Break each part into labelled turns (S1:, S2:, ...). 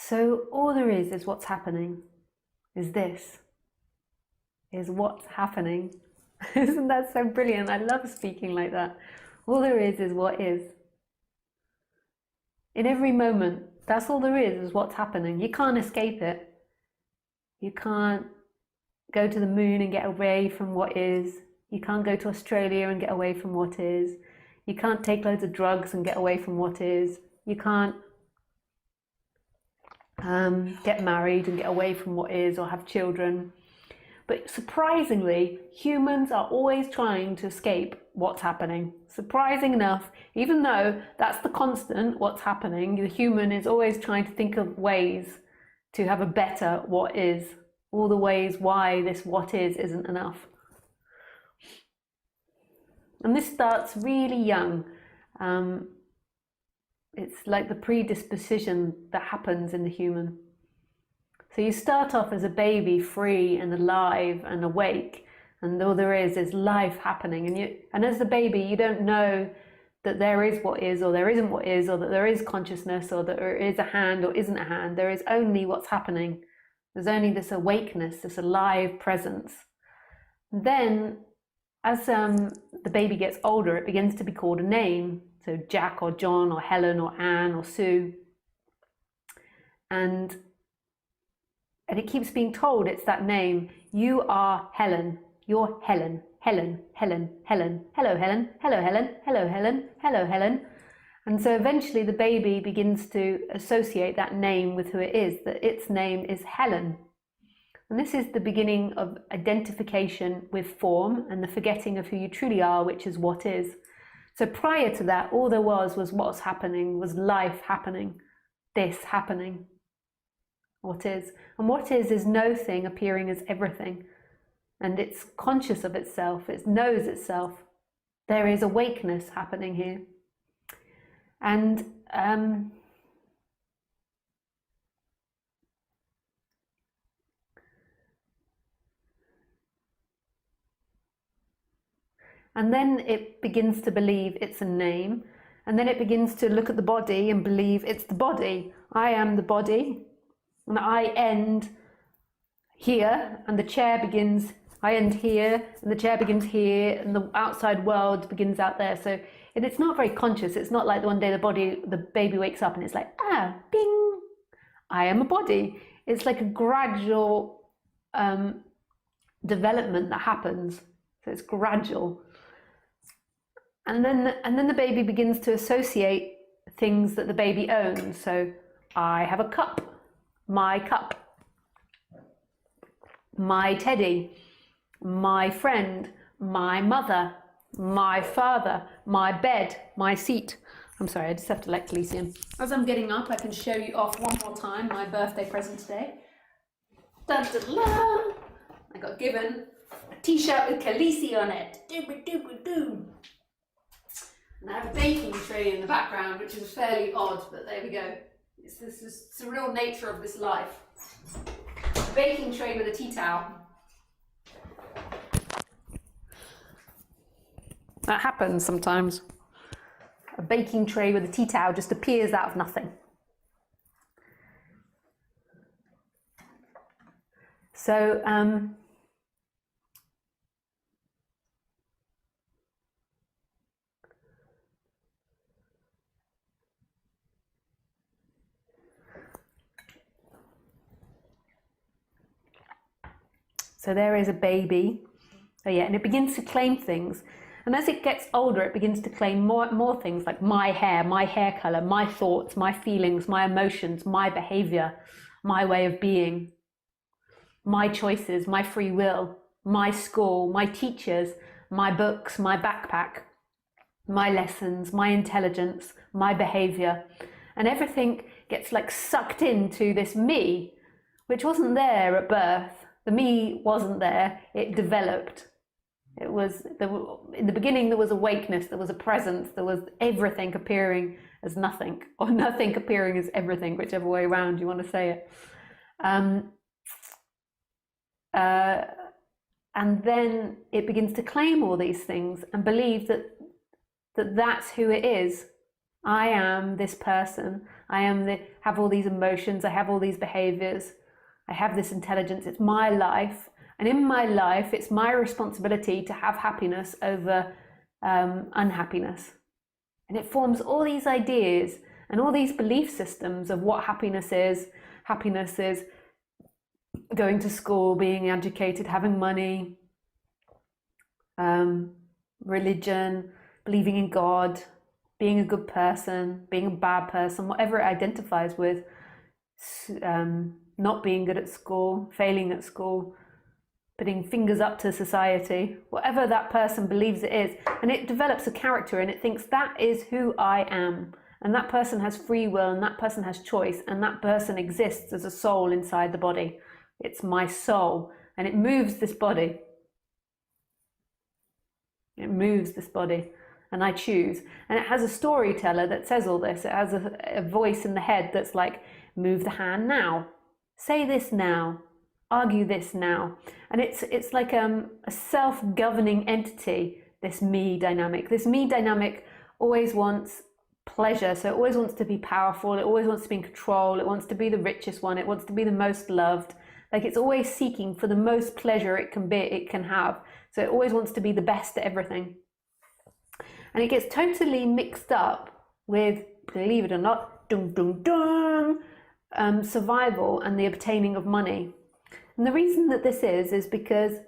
S1: So all there is what's happening, is this, is what's happening. Isn't that so brilliant? I love speaking like that. All there is what is. In every moment, that's all there is what's happening. You can't escape it. You can't go to the moon and get away from what is. You can't go to Australia and get away from what is. You can't take loads of drugs and get away from what is. You can't get married and get away from what is, or have children. But surprisingly, humans are always trying to escape what's happening. Surprising enough, even though that's the constant, what's happening, the human is always trying to think of ways to have a better what is. All the ways why this what is isn't enough. And this starts really young. It's like the predisposition that happens in the human. So you start off as a baby, free and alive and awake, and all there is life happening. And as a baby, you don't know that there is what is, or there isn't what is, or that there is consciousness, or that there is a hand or isn't a hand. There is only what's happening. There's only this awakeness, this alive presence. Then, as the baby gets older, it begins to be called a name. So Jack or John or Helen or Anne or Sue. And it keeps being told it's that name. You are Helen. You're Helen. Helen, Helen, Helen. Hello, Helen. Hello, Helen. Hello, Helen. Hello, Helen. And so eventually the baby begins to associate that name with who it is, that its name is Helen. And this is the beginning of identification with form and the forgetting of who you truly are, which is what is. So prior to that, all there was what's happening, was life happening, this happening, what is. And what is no thing appearing as everything. And it's conscious of itself, it knows itself. There is awakeness happening here. And then it begins to believe it's a name. And then it begins to look at the body and believe it's the body. I am the body. And I end here. And the chair begins, I end here. And the chair begins here. And the outside world begins out there. So it's not very conscious. It's not like one day the baby wakes up and it's like, bing, I am a body. It's like a gradual development that happens. So it's gradual. And then the baby begins to associate things that the baby owns. So I have a cup, my teddy, my friend, my mother, my father, my bed, my seat. I'm sorry, I just have to let Khaleesi in. As I'm getting up, I can show you off one more time my birthday present today. Da-da-da! I got given a t-shirt with Khaleesi on it. Doo-ba-doo-ba-doo. And I have a baking tray in the background, which is fairly odd, but there we go. It's the surreal nature of this life. A baking tray with a tea towel. That happens sometimes. A baking tray with a tea towel just appears out of nothing. So, so there is a baby. Oh yeah, and it begins to claim things. And as it gets older, it begins to claim more things like my hair color, my thoughts, my feelings, my emotions, my behavior, my way of being, my choices, my free will, my school, my teachers, my books, my backpack, my lessons, my intelligence, my behavior. And everything gets like sucked into this me, which wasn't there at birth. The me wasn't there, it developed. It was, in the beginning there was awakeness, there was a presence, there was everything appearing as nothing, or nothing appearing as everything, whichever way around you want to say it. And then it begins to claim all these things and believe that that's who it is. I am this person. Have all these emotions. I have all these behaviors. I have this intelligence. It's my life. And in my life, it's my responsibility to have happiness over unhappiness. And it forms all these ideas and all these belief systems of what happiness is. Happiness is going to school, being educated, having money, religion, believing in God, being a good person, being a bad person, whatever it identifies with, not being good at school, failing at school, putting fingers up to society, whatever that person believes it is. And it develops a character and it thinks that is who I am. And that person has free will and that person has choice and that person exists as a soul inside the body. It's my soul and it moves this body. It moves this body and I choose. And it has a storyteller that says all this. It has a voice in the head that's like, move the hand now, say this now, argue this now. And it's like a self-governing entity, this me dynamic. This me dynamic always wants pleasure, so it always wants to be powerful, it always wants to be in control, it wants to be the richest one, it wants to be the most loved. Like it's always seeking for the most pleasure it can have. So it always wants to be the best at everything. And it gets totally mixed up with, believe it or not, survival and the obtaining of money. And the reason that this is because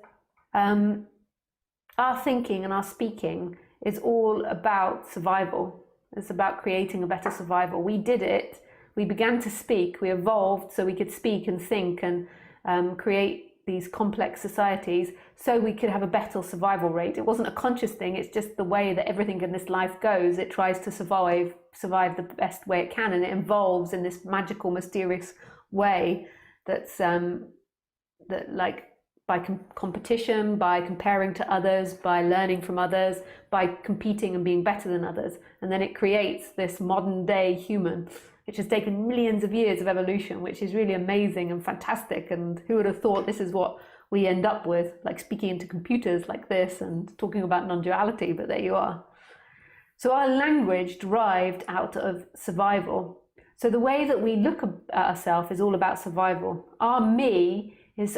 S1: our thinking and our speaking is all about survival. It's about creating a better survival. We did it. We began to speak. We evolved so we could speak and think and create these complex societies so we could have a better survival rate. It wasn't a conscious thing. It's just the way that everything in this life goes. It tries to survive the best way it can, and it evolves in this magical, mysterious way that's like by competition, by comparing to others, by learning from others, by competing and being better than others. And then it creates this modern day human, which has taken millions of years of evolution, which is really amazing and fantastic. And who would have thought this is what we end up with, like speaking into computers like this and talking about non-duality, but there you are. So our language derived out of survival. So the way that we look at ourselves is all about survival. Our me is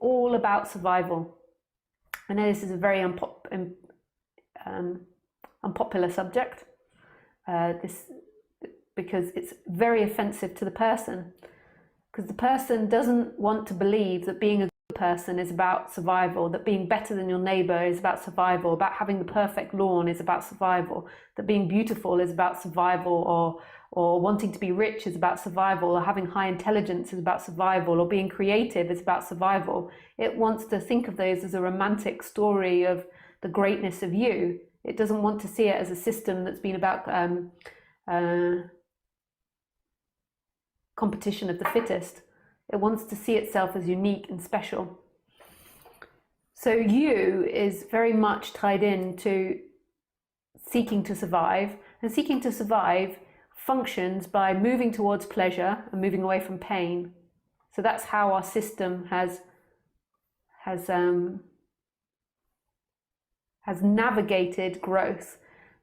S1: all about survival. I know this is a very unpopular subject, because it's very offensive to the person, because the person doesn't want to believe that being a good person is about survival, that being better than your neighbor is about survival, about having the perfect lawn is about survival, that being beautiful is about survival, or wanting to be rich is about survival, or having high intelligence is about survival, or being creative is about survival. It wants to think of those as a romantic story of the greatness of you. It doesn't want to see it as a system that's been about competition of the fittest. It wants to see itself as unique and special. So you is very much tied into seeking to survive, and seeking to survive functions by moving towards pleasure and moving away from pain. So that's how our system has navigated growth.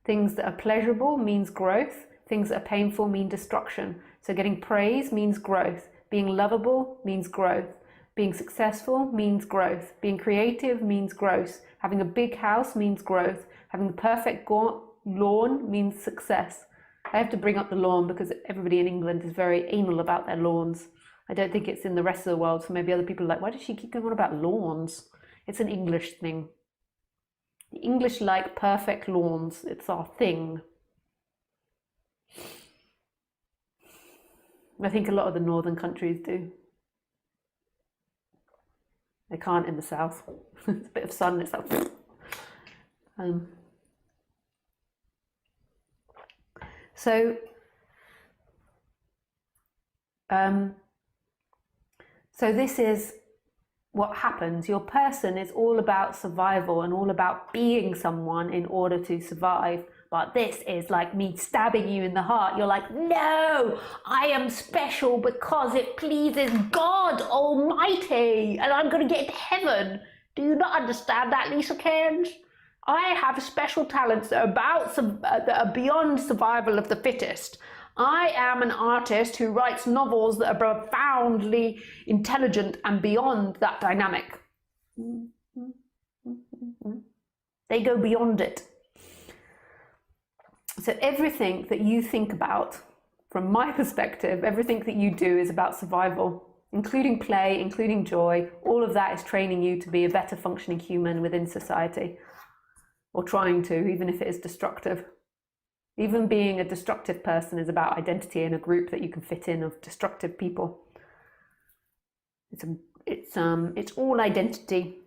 S1: Things that are pleasurable means growth. Things that are painful mean destruction. So getting praise means growth. Being lovable means growth. Being successful means growth. Being creative means growth. Having a big house means growth. Having the perfect lawn means success. I have to bring up the lawn because everybody in England is very anal about their lawns. I don't think it's in the rest of the world, so maybe other people are like, why does she keep going on about lawns? It's an English thing. The English like perfect lawns. It's our thing. I think a lot of the northern countries do. They can't in the south. It's a bit of sun, it's like... So this is what happens. Your person is all about survival and all about being someone in order to survive. But this is like me stabbing you in the heart. You're like, no, I am special because it pleases God Almighty and I'm going to get to heaven. Do you not understand that, Lisa Cairns? I have special talents that are beyond survival of the fittest. I am an artist who writes novels that are profoundly intelligent and beyond that dynamic. They go beyond it. So everything that you think about, from my perspective, everything that you do is about survival, including play, including joy. All of that is training you to be a better functioning human within society, or trying to, even if it is destructive. Even being a destructive person is about identity in a group that you can fit in of destructive people. It's all identity.